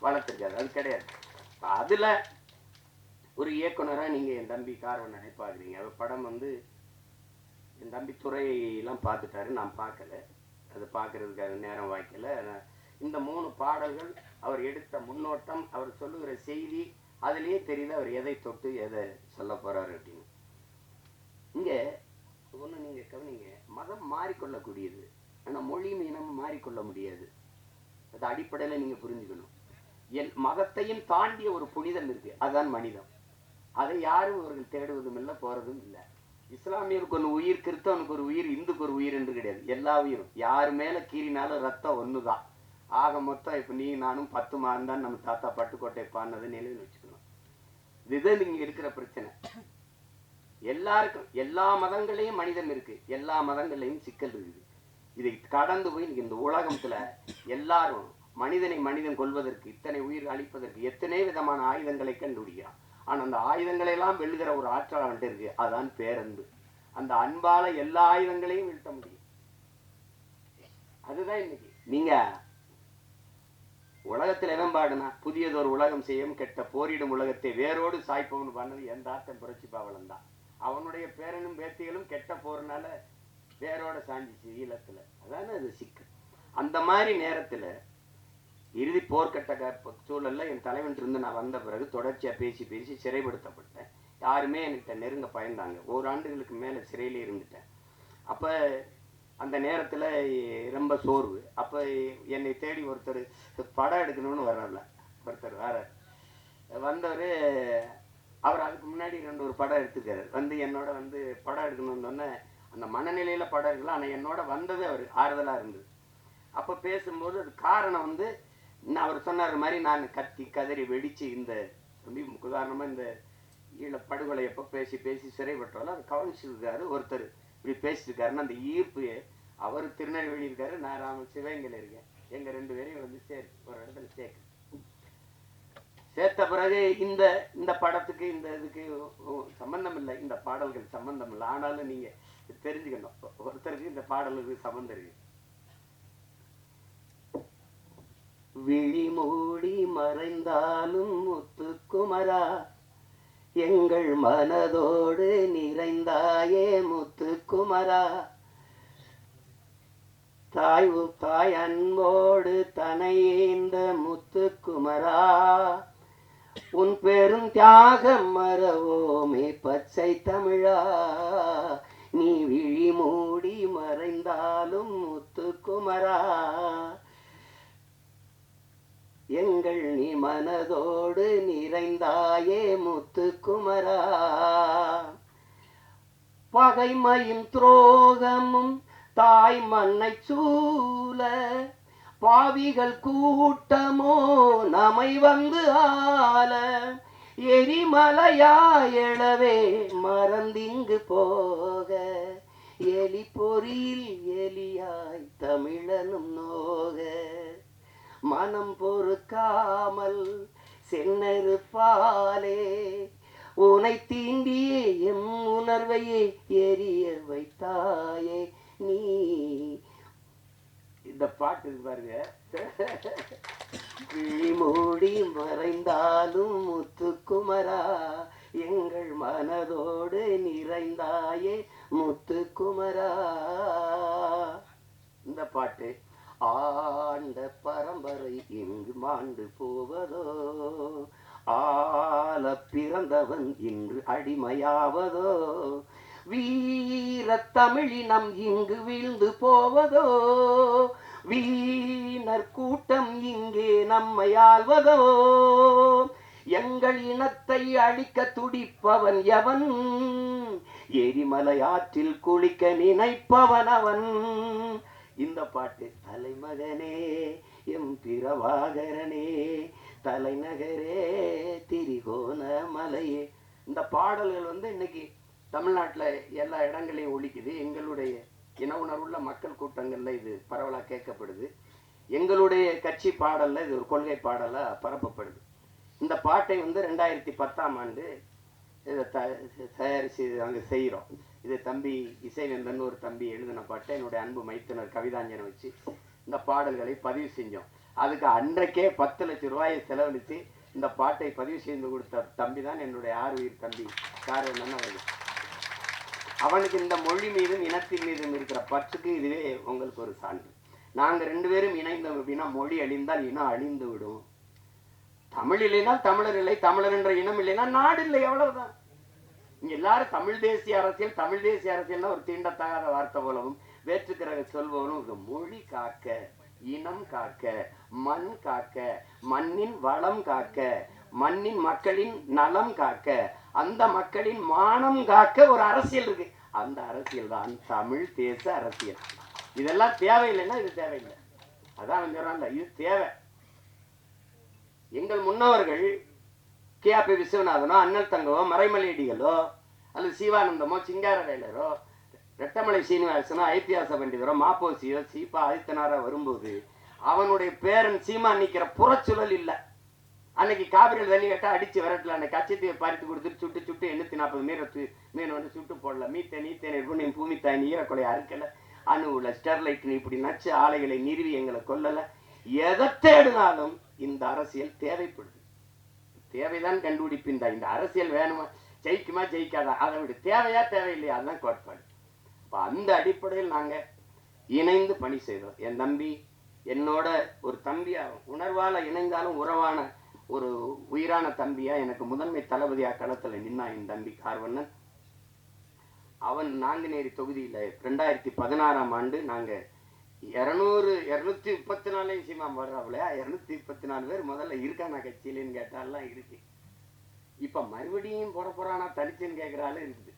வளர்த்துருக்காரு. அது கிடையாது. அதுல ஒரு இயக்குனரா நீங்க என் தம்பி கார்வன் நினைப்பாக்குறீங்க. அவர் படம் என் தம்பி துறையெல்லாம் பார்த்துட்டாரு, நான் பார்க்கல. அது பார்க்கறதுக்காக நேரம் வாய்க்கல. இந்த 3 பாடல்கள் அவர் எடுத்த முன்னோட்டம், அவர் சொல்லுகிற செய்தி, அதுலயே தெரியுது அவர் எதை தொட்டு எதை சொல்ல போறாரு அப்படின்னு. இங்க ஒண்ணு நீங்க கவனிங்க, மதம் மாறிக்கொள்ளக்கூடியது, ஆனா மொழி இனம் மாறிக்கொள்ள முடியாது. அது அடிப்படையில நீங்க புரிஞ்சுக்கணும். மதத்தையும் தாண்டிய ஒரு புனிதம் இருக்கு, அதுதான் மனிதம். அதை யாரும் அவர்கள் தேடுவதும் இல்லை, போறதும் இல்லை. இஸ்லாமியருக்கு ஒரு உயிர், கிறிஸ்தவனுக்கு ஒரு உயிர், இந்துக்கு ஒரு உயிர் என்று கிடையாது. எல்லா உயிரும் யாரு மேல கீறினாலும் ரத்தம் ஒண்ணுதான். ஆக மொத்தம் இப்ப நீ நானும் 10 மாதம் தான் நம்ம தாத்தா பட்டுக்கோட்டை பாடினதை நினைவில் வச்சுக்கணும். இதுதான் நீங்க இருக்கிற பிரச்சனை. எல்லாருக்கும் எல்லா மதங்களையும் மனிதன் இருக்கு, எல்லா மதங்களையும் சிக்கல் இருக்குது. இதை கடந்து போய் இந்த உலகத்துல எல்லாரும் மனிதனை மனிதன் கொள்வதற்கு, இத்தனை உயிர் அழிப்பதற்கு எத்தனை விதமான ஆயுதங்களை கண்டுபிடிக்கிறான். ஆனா அந்த ஆயுதங்களை எல்லாம் வெல்லுகிற ஒரு ஆற்றல் அவன்கிட்ட இருக்கு, அதான் பேரன்பு. அந்த அன்பால எல்லா ஆயுதங்களையும் வீழ்த்த முடியும். அதுதான் இன்னைக்கு நீங்க உலகத்துல எவன் பாடுனா புதியதொரு உலகம் செய்யும் கெட்ட போரிடும் உலகத்தை வேரோடு சாய்ப்பவன் பண்ணது எந்த ஆத்தன் புரட்சி பாவலன் தான். அவனுடைய பேரனும் பேத்திகளும் கெட்ட போறனால வேரோட சாஞ்சிச்சு ஈழத்துல. அதானே அது சிக்கல். அந்த மாதிரி நேரத்துல இறுதி போர்க்கட்ட சூழல்ல என் தலைவன் இருந்து நான் வந்த பிறகு தொடர்ச்சியா பேசி பேசி சிறைப்படுத்தப்பட்டேன். யாருமே என்கிட்ட நெருங்க பயந்தாங்க. 1 ஆண்டுகளுக்கு மேல சிறையிலே இருந்துட்டேன். அப்ப அந்த நேரத்துல ரொம்ப சோர்வு. அப்ப என்னை தேடி ஒருத்தர் படம் எடுக்கணும்னு வரல, ஒருத்தர் வர வந்தவர். அவர் அதுக்கு முன்னாடி 2 படம் எடுத்துக்காரு. என்னோட படம் எடுக்கணும்னு சொன்ன அந்த மனநிலையில படம் இருக்கலாம். ஆனா என்னோட வந்தது அவர் ஆறுதலா இருந்தது. அப்ப பேசும்போது அது காரணம் அவர் சொன்னார் மாதிரி நான் கத்தி கதறி வெடிச்சு இந்த உதாரணமா இந்த ஈழ படுகொலை எப்ப பேசி பேசி சிறைப்பட்டாலும் அது கவனிச்சிருக்காரு. ஒருத்தர் இப்படி பேசிட்டு இருக்காருன்னா அந்த ஈர்ப்பு, அவர் திருநெல்வேலி இருக்காரு, நான் சிவகங்கையில இருக்கேன். எங்க 2 பேரையும் ஒரு இடத்துல சேர்த்த பிறகு இந்த படத்துக்கு இந்த இதுக்கு சம்பந்தம் இல்லை, இந்த பாடல்கள் சம்பந்தம் இல்லை. ஆனாலும் நீங்க தெரிஞ்சுக்கணும், ஒருத்தருக்கு இந்த பாடலுக்கு சம்பந்தம் இருக்கு. விழி மூடி மறைந்தாலும் முத்துக்குமரா, எங்கள் மனதோடு நிறைந்தாயே முத்துக்குமரா, தாய் அன்போடு தனையேந்த முத்துக்குமரா, உன் பெரும் தியாகம் மறவோமே பச்சை தமிழா, நீ விழி மூடி மறைந்தாலும் முத்துக்குமரா, எங்கள் நீ மனதோடு நிறைந்தாயே முத்துக்குமரா, பகைமையும் துரோகமும் தாய் மண்ணை சூழ, பாவிகள் கூட்டமோ நம்மை ஆள, எரிமலையாயளவே மறந்திங்கு போக, எலி பொறியில் எலியாய் தமிழனும் நோக, மனம் பொறுக்காமல் சென்னறுப்பாலே உனை தீண்டியே எம் உணர்வையே எரிய வைத்தாயே நீ. இந்த பாட்டு பாருங்க. விழி மூடி மறைந்தாலும் முத்துக்குமரா, எங்கள் மனதோடு நிறைந்தாயே முத்துக்குமரா. இந்த பாட்டு ஆண்ட பரம்பரை இங்கு மாண்டு போவதோ, ஆள பிறந்தவன் இன்று அடிமையாவதோ, வீர தமிழினம் இங்கு வீழ்ந்து போவதோ, வீணர் கூட்டம் இங்கே நம்மை ஆள்வதோ, எங்கள் இனத்தை அழிக்க துடிப்பவன் எவன், எரிமலை ஆற்றில் குளிக்க நினைப்பவன் அவன். இந்த பாட்டு தலைமகனே எம் பிரபாகரனே தலைநகரே திரிகோண மலையே. இந்த பாடல்கள் இன்னைக்கு தமிழ்நாட்டில் எல்லா இடங்களையும் ஒலிக்குது. எங்களுடைய இன உணர்வுள்ள மக்கள் கூட்டங்கள்ல இது பரவலாக கேட்கப்படுது. எங்களுடைய கட்சி பாடல்ல இது ஒரு கொள்கை பாடலா பரப்பப்படுது. இந்த பாட்டை 2010ஆம் ஆண்டு இதை தயாரித்து அங்கே செய்கிறோம். இது தம்பி இசைவேந்தன் ஒரு தம்பி எழுதின பாட்டை என்னுடைய அன்பு மைத்துனர் கவிதாஞ்சனை வச்சு இந்த பாடல்களை பதிவு செஞ்சோம். அதுக்கு அன்றைக்கே 10 லட்சம் ரூபாயை செலவழித்து இந்த பாட்டை பதிவு செய்து கொடுத்த தம்பி தான் என்னுடைய ஆர்வீர் தம்பி காரணம் அவர்கள். அவனுக்கு இந்த மொழி மீதும் இனத்தின் மீதும் இருக்கிற பற்றுக்கு இதுவே உங்களுக்கு ஒரு சான்று. நாங்கள் 2 பேரும் இணைந்தோம் அப்படின்னா மொழி அழிந்தால் இனம் அழிந்து விடும். தமிழ் இல்லைன்னா தமிழர் இல்லை, தமிழர் என்ற இனம் இல்லைன்னா நாடு இல்லை, எவ்வளவுதான். இங்க எல்லாரும் தமிழ் தேசிய அரசியல் தமிழ் தேசிய அரசியல்னா ஒரு தீண்டத்தகாத வார்த்தை போலவும் வேற்றுக்கிற சொல்பவனும் மொழி காக்க, இனம் காக்க, மண் காக்க, மண்ணின் வளம் காக்க, மண்ணின் மக்களின் நலம் காக்க, அந்த மக்களின் மானம் காக்க ஒரு அரசியல் இருக்கு. அந்த அரசியல் தான் தமிழ் தேச அரசியல். இதெல்லாம் தேவையில்லைன்னா இது தேவையில்லை. அதான் சொல்றாங்க, இது தேவை. எங்கள் முன்னவர்கள் கே.ஆர்.பி. விஸ்வநாதனோ, அண்ணல் தங்கவோ, மறைமலையடிகளோ, அல்லது சிவானந்தமோ, சிங்காரவேலரோ, ரெட்டமலை சீனிவாசனோ, ஐத்தியாச பண்டிதரோ, மாப்போசியோ, சீபா ஆதித்தனாரோ வரும்போது அவனுடைய பேரன் சீமா நிற்கிற புறச்சுழல் இல்லை. அன்னைக்கு காவிரியில் தண்ணி கேட்டா அடிச்சு விரட்டல. அன்னைக்கு கச்சத்தீவை பறித்து கொடுத்துட்டு சுட்டு சுட்டு 840 மீன் சுட்டு போடல. நீத்தேன் இருக்கும் பூமி தாய் ஈரக்கொலை அறுக்கலை, அணுவுல ஸ்டெர்லைட் இப்படி நச்சு ஆலைகளை நிறுவி எங்களை கொல்லலை. எதை தேடினாலும் இந்த அரசியல் தேவைப்படுது. தேவைதான் கண்டுபிடிப்பின் தான். இந்த அரசியல் வேணுமா, ஜெயிக்குமா ஜெயிக்காதா, அதை விட தேவையா தேவையில்லையா, அதுதான் கோட்பாடு. இப்போ அந்த அடிப்படையில் நாங்கள் இணைந்து பணி செய்தோம். என் தம்பி என்னோட ஒரு தம்பியா, உணர்வால இணைந்தாலும் உறவான ஒரு உயிரான தம்பியா, எனக்கு முதன்மை தளபதியா களத்தில் நின்னா என் தம்பி கார்வண்ணன். அவன் நாங்குநேரி தொகுதியில் 2016ஆம் ஆண்டு நாங்கள் 234 சீமா வர்றாப்புல 234 பேர் முதல்ல இருக்கானா கட்சியிலன்னு கேட்டாலாம் இருக்கு. இப்ப மறுபடியும் போட போறானா தனிச்சுன்னு கேட்கறாலும் இருக்குது.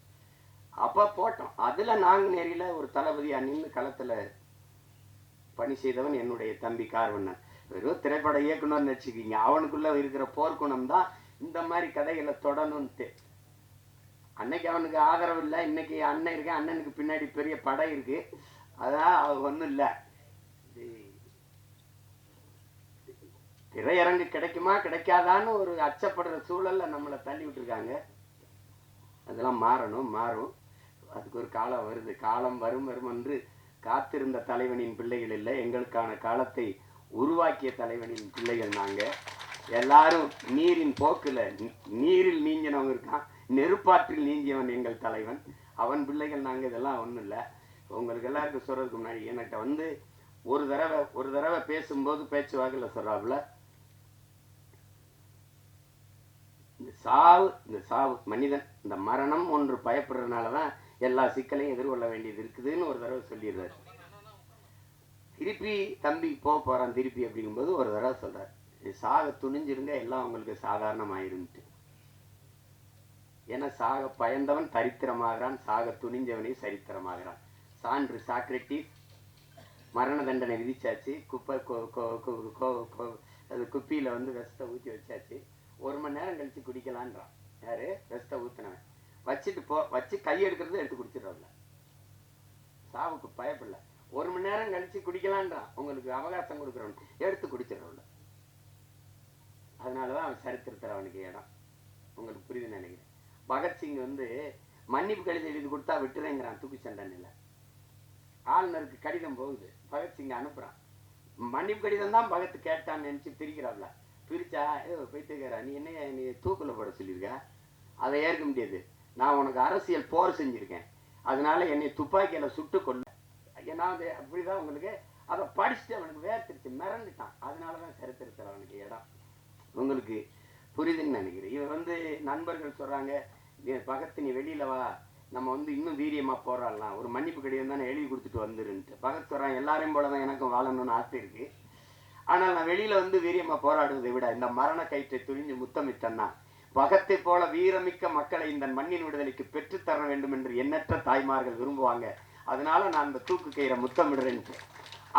அப்ப போட்டோம். அதுல நாங்குநேரியில ஒரு தளபதியா நின்று களத்துல பணி செய்தவன் என்னுடைய தம்பி கார்வண்ணன். வெறும் திரைப்பட இயக்குனர்னு வச்சுக்கிங்க, அவனுக்குள்ள இருக்கிற போர்க்குணம் தான் இந்த மாதிரி கதைகளை தொடணும்ட்டு. அன்னைக்கு அவனுக்கு ஆதரவு இல்லை, இன்னைக்கு அண்ணன் இருக்கேன், அண்ணனுக்கு பின்னாடி பெரிய படை இருக்கு. அதான் ஒன்றும் இல்லை. திரையரங்கு கிடைக்குமா கிடைக்காதான்னு ஒரு அச்சப்படுற சூழல்ல நம்மளை தள்ளி விட்டுருக்காங்க. அதெல்லாம் மாறணும், மாறும். அதுக்கு ஒரு காலம் வருது. காலம் வரும் வரும் என்று காத்திருந்த தலைவனின் பிள்ளைகள் இல்லை, எங்களுக்கான காலத்தை உருவாக்கிய தலைவனின் பிள்ளைகள் நாங்க. எல்லாரும் நீரின் போக்குல நீரில் நீங்கினவங்க இருக்கான், நெருப்பாற்றில் நீங்கியவன் எங்கள் தலைவன், அவன் பிள்ளைகள் நாங்க. இதெல்லாம் ஒன்றும் இல்லை. உங்களுக்கு எல்லாருக்கும் சொல்றதுக்கு முன்னாடி என்கிட்ட ஒரு தடவை பேசும்போது பேச்சுவாக்கில் சொல்றாப்புல, இந்த சாவு மனிதன் இந்த மரணம் ஒன்று பயப்படுறதுனாலதான் எல்லா சிக்கலையும் எதிர்கொள்ள வேண்டியது இருக்குதுன்னு ஒரு தடவை சொல்லிடுறாரு. திருப்பி தம்பி போறான் திருப்பி அப்படிங்கும்போது ஒரு தடவை சொல்றாரு, சாக துணிஞ்சிருங்க, எல்லாம் உங்களுக்கு சாதாரணமாயிருந்துட்டு. ஏன்னா சாக பயந்தவன் தரித்திரமாகிறான், சாக துணிஞ்சவனே சரித்திரமாகிறான். சான்று சாக்ரட்டிஸ் மரண தண்டனை விதிச்சாச்சு. அது குப்பியில விஷத்தை ஊற்றி வச்சாச்சு. 1 மணி நேரம் கழிச்சு குடிக்கலான்றான். யாரு? விஷத்தை ஊத்தினவன். வச்சு கை எடுக்கிறது எடுத்து குடிச்சிடறல. சாவுக்கு பயப்படல. 1 மணி நேரம் கழிச்சு குடிக்கலான்றான். உங்களுக்கு அவகாசம் கொடுக்குறவன் எடுத்து குடிச்சிடறல. அதனாலதான் அவன் சரித்திரத்தில் அவனுக்கு இடம். உங்களுக்கு புரியுது நினைக்கிறேன். பகத்சிங் மன்னிப்பு கடிதம் எழுதி கொடுத்தா விட்டுறேங்கிறான் தூக்கு சண்டனையில். ஆளுநருக்கு கடிதம் போகுது, பகத்சிங் அனுப்புறான். மன்னிப்பு கடிதம் தான் பகத் கேட்டான்னு நினைச்சு பிரிக்கிறாப்ல. பிரிச்சா போயிட்டுக்கிறா, நீ என்ன நீ தூக்குல போட சொல்லியிருக்க, அதை ஏற்க முடியாது. நான் உனக்கு அரசியல் போர் செஞ்சுருக்கேன், அதனால என்னை துப்பாக்கியில் சுட்டு கொள்ள. நான் அது அப்படிதான் உங்களுக்கு அதை படிச்சுட்டு அவனுக்கு வேர்த்திருச்சு, மிரண்டுட்டான். அதனால தான் சரித்திரத்தில் அவனுக்கு இடம். உங்களுக்கு புரியுதுன்னு நினைக்கிறேன். இவன் நண்பர்கள் சொல்கிறாங்க, பகத் நீ வெளியில் வா, நம்ம இன்னும் வீரியமாக போராடலாம், ஒரு மன்னிப்பு கடிதம் தானே எழுதி கொடுத்துட்டு வந்துருன்ட்டு. பகத் சொல்கிறான், எல்லாரையும் போல தான் எனக்கும் வாழணும்னு ஆசை இருக்குது, ஆனால் நான் வெளியில் வீரியமாக போராடுவதை விட இந்த மரண கயிற்றை துணிஞ்சு முத்தமிட்டேன்னா பகத்தை போல வீரமிக்க மக்களை இந்த மண்ணின் விடுதலைக்கு பெற்றுத்தர வேண்டும் என்று எண்ணற்ற தாய்மார்கள் விரும்புவாங்க, அதனால நான் அந்த தூக்கு கயிறை முத்தமிடுறேன்ட்டு.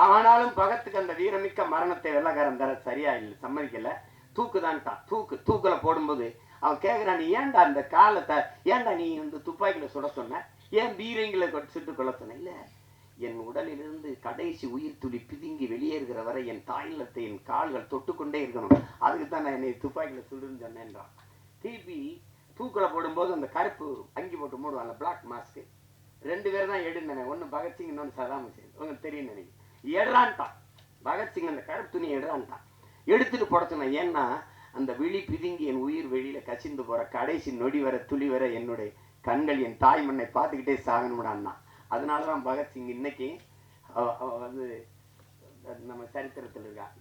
ஆனாலும் பகத்துக்கு அந்த வீரமிக்க மரணத்தை வெள்ளக்காரன் தர சரியா இல்லை, சம்மதிக்கல. தூக்குதான்ட்டான். தூக்குல போடும்போது அவன் கேட்குறான், நீ ஏன்டா அந்த காலத்தை ஏன்டா நீ துப்பாக்கியில் சுட சொன்ன, ஏன் பீரங்களை சுட்டு கொள்ள சொன்ன? இல்லை, என் உடலிலிருந்து கடைசி உயிர் துளி பிதுங்கி வெளியேறுகிற வரை என் தாய்நிலத்தை என் கால்கள் தொட்டுக்கொண்டே இருக்கணும், அதுக்கு தான் நான் என்னை துப்பாக்கியில் சுடுன்னு சொன்னேன்றான். திருப்பி தூக்கில் போடும்போது அந்த கருப்பு அங்கி போட்டு மூடுவாங்க, பிளாக் மாஸ்க்கு, 2 பேர் தான் எடுந்தானே, ஒன்று பகத்சிங், இன்னொன்று சதாம் ஹுசேன். உங்களுக்கு தெரியும் நினைக்கிறேன். எடுறான்ட்டான் பகத்சிங், அந்த கருப்பு துணி எடுறான்ட்டான். எடுத்துட்டு போட சொன்னேன். ஏன்னா அந்த விழி பிதுங்கி என் உயிர் வெளியில கசிந்து போற கடைசி நொடி வர துளி வர என்னுடைய கண்கள் என் தாய் மண்ணை பார்த்துக்கிட்டே சாகணும்டான்னா. அதனாலதான் பகத்சிங் இன்னைக்கு நம்ம சரித்திரத்தில் இருக்கான்.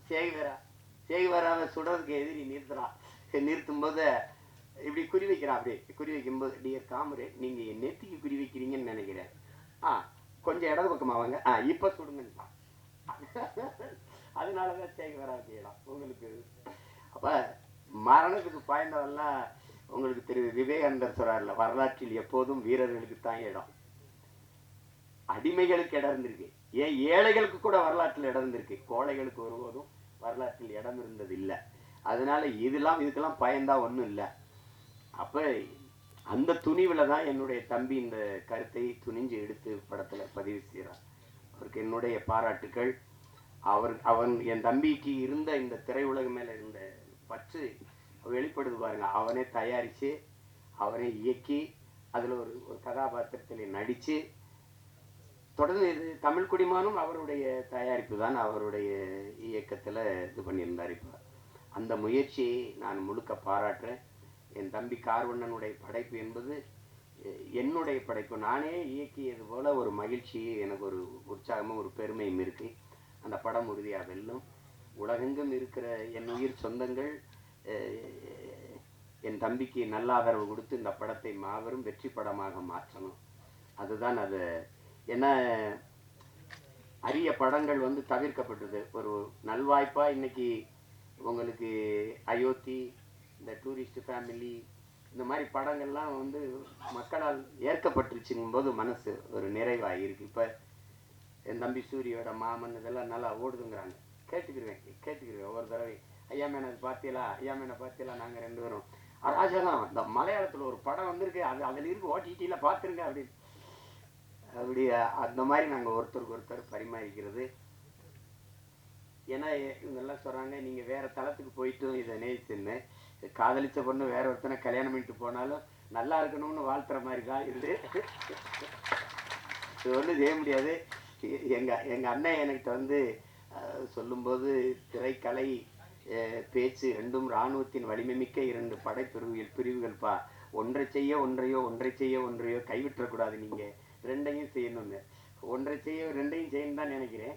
சேகுவேராவை சுடுறதுக்கு எதிரி நிறுத்தும் போது இப்படி குறி வைக்கிறான். அப்படியே குறி வைக்கும்போது, டியர் காம்ரேட், நீங்க என் நெத்திக்கு குறி வைக்கிறீங்கன்னு நினைக்கிறேன், கொஞ்சம் இடது பக்கமா வாங்க, இப்ப சுடுங்கன்னுட்டான். அதனாலதான் சேகுவேராவுக்கு இடம் உங்களுக்கு. அப்ப மரணத்துக்கு பாய்ந்தவெல்லாம் உங்களுக்கு தெரியும். விவேகானந்தர் சொல்றாருல, வரலாற்றில் எப்போதும் வீரர்களுக்கு தான் இடம், அடிமைகளுக்கு இடம் இருந்திருக்கு, ஏன் ஏழைகளுக்கு கூட வரலாற்றில் இடம் இருந்திருக்கு, கோழைகளுக்கு ஒருபோதும் வரலாற்றில் இடம் இருந்தது இல்லை. அதனால இதுக்கெல்லாம் பயந்தா ஒன்றும் இல்லை. அப்ப அந்த துணிவுல தான் என்னுடைய தம்பி இந்த கருத்தை துணிஞ்சு எடுத்து படத்துல பதிவு செய்கிறார். அவருக்கு என்னுடைய பாராட்டுக்கள். அவன் என் தம்பிக்கு இருந்த இந்த திரையுலகம் மேல இருந்த பற்று வெளிப்படுது பாருங்க. அவனே தயாரிச்சு, அவனே இயக்கி, அதுல ஒரு கதாபாத்திரத்தில் நடிச்சு, தொடர்ந்து இது தமிழ் குடிமானும் அவருடைய தயாரிப்பு தான், அவருடைய இயக்கத்துல இது பண்ணியிருந்தார். இப்போ அந்த முயற்சியை நான் முழுக்க பாராட்டுறேன். என் தம்பி கார்வண்ணனுடைய படைப்பு என்பது என்னுடைய படைப்பு, நானே இயக்கியது போல ஒரு மகிழ்ச்சி, எனக்கு ஒரு உற்சாகமும் ஒரு பெருமையும் இருக்கு. அந்த படம் உறுதியாக வெல்லும். உலகெங்கும் இருக்கிற என் உயிர் சொந்தங்கள் என் தம்பிக்கு நல்ல ஆதரவு கொடுத்து இந்த படத்தை மாபெரும் வெற்றி படமாக மாற்றணும். அதுதான் அது. ஏன்னா அரிய படங்கள் தவிர்க்கப்பட்டது. ஒரு நல்வாய்ப்பா இன்னைக்கு உங்களுக்கு அயோத்தி, இந்த டூரிஸ்ட் ஃபேமிலி, இந்த மாதிரி படங்கள்லாம் மக்களால் ஏற்கப்பட்டுருச்சுங்கும் போது மனசு ஒரு நிறைவாக இருக்கு. இப்போ என் தம்பி சூரியோட மாமன் இதெல்லாம் நல்லா ஓடுதுங்கிறாங்க. கேட்டுக்கிறேன் ஒவ்வொரு தடவை. ஐயா மேனை பார்த்தீங்களா, நாங்கள் 2 பேரும் ராஜாதான், இந்த மலையாளத்தில் ஒரு படம் வந்திருக்கு, அதில் இருக்கு, ஓடிடியில் பார்த்துருங்க அப்படி அந்த மாதிரி நாங்கள் ஒருத்தருக்கு ஒருத்தர் பரிமாறிக்கிறது. ஏன்னா இவங்கெல்லாம் சொல்கிறாங்க, நீங்கள் வேறு தளத்துக்கு போயிட்டும் இதை நேசின்னு, காதலிச்ச பொண்ணு வேற ஒருத்தனை கல்யாணம் பண்ணிட்டு போனாலும் நல்லா இருக்கணும்னு வாழ்த்துற மாதிரி தான் இது. இது ஒன்றும் செய்ய முடியாது. எங்கள் அண்ணன் என்கிட்ட சொல்லும்போது, திரைக்கலை பேச்சு ரெண்டும் இராணுவத்தின் வலிமை மிக்க 2 பிரிவுகள்ப்பா, ஒன்றை செய்ய ஒன்றையோ கைவிட்டக்கூடாது, நீங்கள் 2ஐயும் செய்யணும்னு. ஒன்றை செய்ய 2ஐயும் செய்யணும் தான் நினைக்கிறேன்.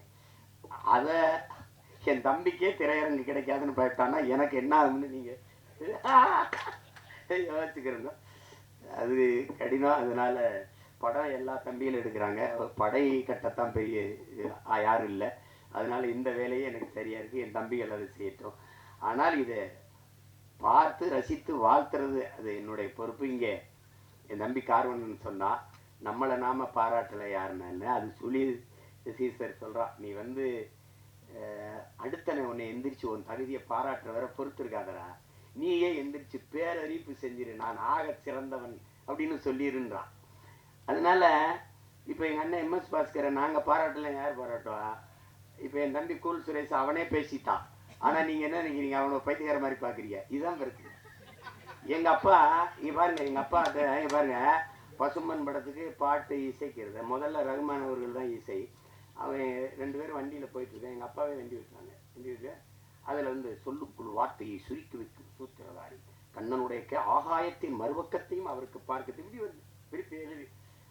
அதை என் தம்பிக்கே திரையரங்கு கிடைக்காதுன்னு பயப்பட்டான்னா எனக்கு என்ன ஆகும்னு நீங்கள் யோசிச்சுக்கிறோங்க. அது கடினம். அதனால படம் எல்லா தம்பிகளும் எடுக்கிறாங்க, படை கட்டத்தான் பெரிய யாரும் இல்லை. அதனால இந்த வேலையே எனக்கு சரியா இருக்கு, என் தம்பிகள் அதை செய்யட்டும். ஆனால் இதை பார்த்து ரசித்து வாழ்த்துறது அது என்னுடைய பொறுப்பு. இங்கே என் தம்பி கார்வண்ணன் சொன்னா, நம்மளை நாம பாராட்டலை யாருன்னு, அது சொல்லி சீசர் சொல்றான், நீ அடுத்தனை உன்னை எந்திரிச்சு உன் தகுதியை பாராட்டுற வர பொறுத்து இருக்காதரா, நீயே எந்திரிச்சு பேரறிவிப்பு செஞ்சிரு, நான் ஆக சிறந்தவன் அப்படின்னு சொல்லிருன்றான். அதனால இப்போ எங்கள் அண்ணன் எம்எஸ் பாஸ்கரை நாங்கள் பாராட்டல, யார் பாராட்டுவா? இப்போ என் தம்பி கூல் சுரேஷ் அவனே பேசிட்டான். ஆனால் நீங்கள் என்ன நினைக்கிறீங்க, அவனை பைத்தியக்கார மாதிரி பார்க்குறீங்க. இதுதான் பிரச்சனை. எங்கள் அப்பா இங்கே பாருங்க, எங்கள் அப்பா இங்கே பாருங்க, பசும்பன் படத்துக்கு பாட்டு இசைக்கிறது முதல்ல ரகுமான் அவர்கள் தான் இசை. அவன் 2 பேரும் வண்டியில் போயிட்டுருக்கேன், எங்கள் அப்பாவே வண்டி விட்டு அதில் சொல்லுக்குள் வார்த்தையை சுருக்கி வைக்கும் சூத்திரதாரி கண்ணனுடைய ஆகாயத்தின் மறுபக்கத்தையும் அவருக்கு பார்க்க இப்படி வருது திருப்பி எழுதி.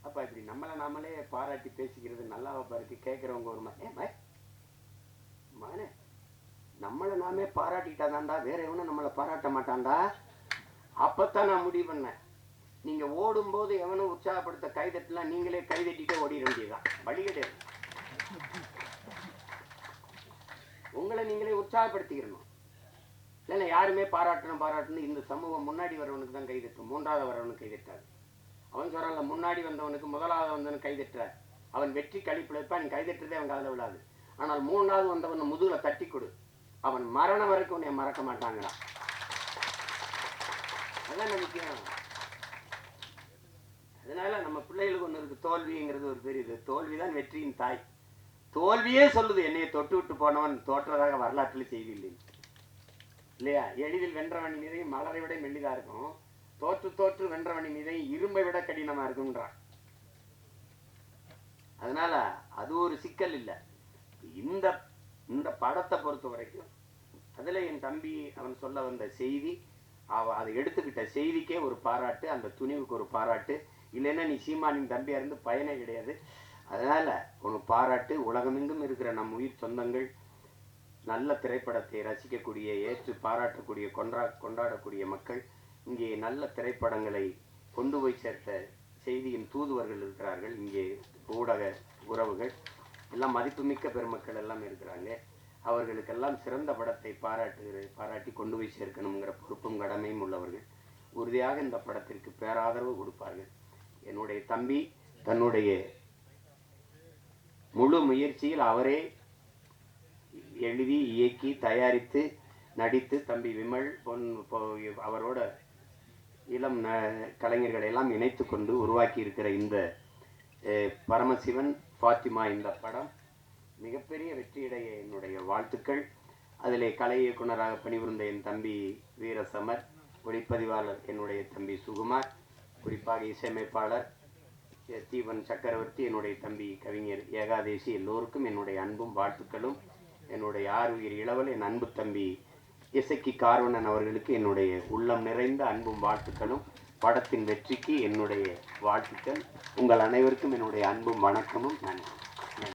அப்ப இப்படி நம்மளை நாமளே பாராட்டி பேசிக்கிறது நல்லாவா பாருக்கு. கேட்கிறவங்க ஒரு மகனே, நம்மளை நாமே பாராட்டிட்டாதான்டா, வேற எவனும் நம்மளை பாராட்ட மாட்டான்டா. அப்பத்தான் நான் முடிவு பண்ணேன், நீங்க ஓடும் போது எவனும் உற்சாகப்படுத்த கைதட்டலாம், நீங்களே கைதட்டிட்டே ஓடிட வேண்டியதுதான், வழி கிடையாது. உங்களை நீங்களே உற்சாகப்படுத்திக்கிறணும். இல்லைன்னா யாருமே பாராட்டணும் இந்த சமூகம் முன்னாடி வரவனுக்கு தான் கைதட்டும், மூன்றாவது வரவனுக்கு கைதட்டாது. அவன் சொல்றான்ல, முன்னாடி வந்தவனுக்கு முதலாவது வந்தவனுக்கு கைதட்டுற, அவன் வெற்றி கழிப்புல இருப்பான், நீ கைதட்டுறதே அவன் காதில் விழாது. ஆனால் மூணாவது வந்தவன் முதுகுல தட்டி கொடு, அவன் மரணம் வரைக்கும் உன்னை மறக்க மாட்டாங்கிறான். அதான் முக்கியம். அதனால நம்ம பிள்ளைகளுக்கு ஒன்று இருக்கு, தோல்விங்கிறது ஒரு பெரிய தோல்விதான் வெற்றியின் தாய். தோல்வியே சொல்லுது, என்னைய தொட்டு விட்டு போனவன் தோற்றதாக வரலாற்றில் செய்தி இல்லை இல்லையா. எளிதில் வென்றவன் மீதை மலரை விட மெல்லிதா இருக்கும், தோற்று வென்றவன் மீதை இரும்பை விட கடினமா இருக்குன்றான். அதனால அது ஒரு சிக்கல் இல்லை. இந்த இந்த படத்தை பொறுத்த வரைக்கும் அதுல என் தம்பி அவன் சொல்ல வந்த செய்தி, அதை எடுத்துக்கிட்ட செய்திக்கே ஒரு பாராட்டு, அந்த துணிவுக்கு ஒரு பாராட்டு. இல்லைன்னா நீ சீமானின் தம்பியா இருந்து பயனே கிடையாது. அதனால உனக்கு பாராட்டு. உலகமெங்கும் இருக்கிற நம் உயிர் சொந்தங்கள் நல்ல திரைப்படத்தை ரசிக்கக்கூடிய, ஏற்று பாராட்டக்கூடிய, கொண்டாடக்கூடிய மக்கள், இங்கே நல்ல திரைப்படங்களை கொண்டு போய் சேர்த்த செய்தியின் தூதுவர்கள் இருக்கிறார்கள். இங்கே ஊடக உறவுகள் எல்லாம் மதிப்புமிக்க பெருமக்கள் எல்லாம் இருக்கிறாங்க. அவர்களுக்கெல்லாம் சிறந்த படத்தை பாராட்டி கொண்டு போய் சேர்க்கணுங்கிற பொறுப்பும் கடமையும் உள்ளவர்கள். உறுதியாக இந்த படத்திற்கு பேராதரவு கொடுப்பார்கள். என்னுடைய தம்பி தன்னுடைய முழு முயற்சியில் அவரே எழுதி இயக்கி தயாரித்து நடித்து, தம்பி விமல் அவரோட இளம் கலைஞர்களை எல்லாம் இணைத்து கொண்டு உருவாக்கி இருக்கிற இந்த பரமசிவன் ஃபாத்திமா இந்த படம் மிகப்பெரிய வெற்றியடைய என்னுடைய வாழ்த்துக்கள். அதிலே கலை இயக்குனராக பணிபுரிந்த என் தம்பி வீரசமர், ஒளிப்பதிவாளர் என்னுடைய தம்பி சுகுமார், குறிப்பாக இசையமைப்பாளர் ஸ்டீவன் சக்கரவர்த்தி, என்னுடைய தம்பி கவிஞர் ஏகாதேசி, எல்லோருக்கும் என்னுடைய அன்பும் வாழ்த்துக்களும். என்னுடைய ஆறுயிர் இளவல் என் அன்பு தம்பி இசக்கி கார்வணன் அவர்களுக்கு என்னுடைய உள்ளம் நிறைந்த அன்பும் வாழ்த்துக்களும். படத்தின் வெற்றிக்கு என்னுடைய வாழ்த்துக்கள். உங்கள் அனைவருக்கும் என்னுடைய அன்பும் வணக்கமும். நன்றி.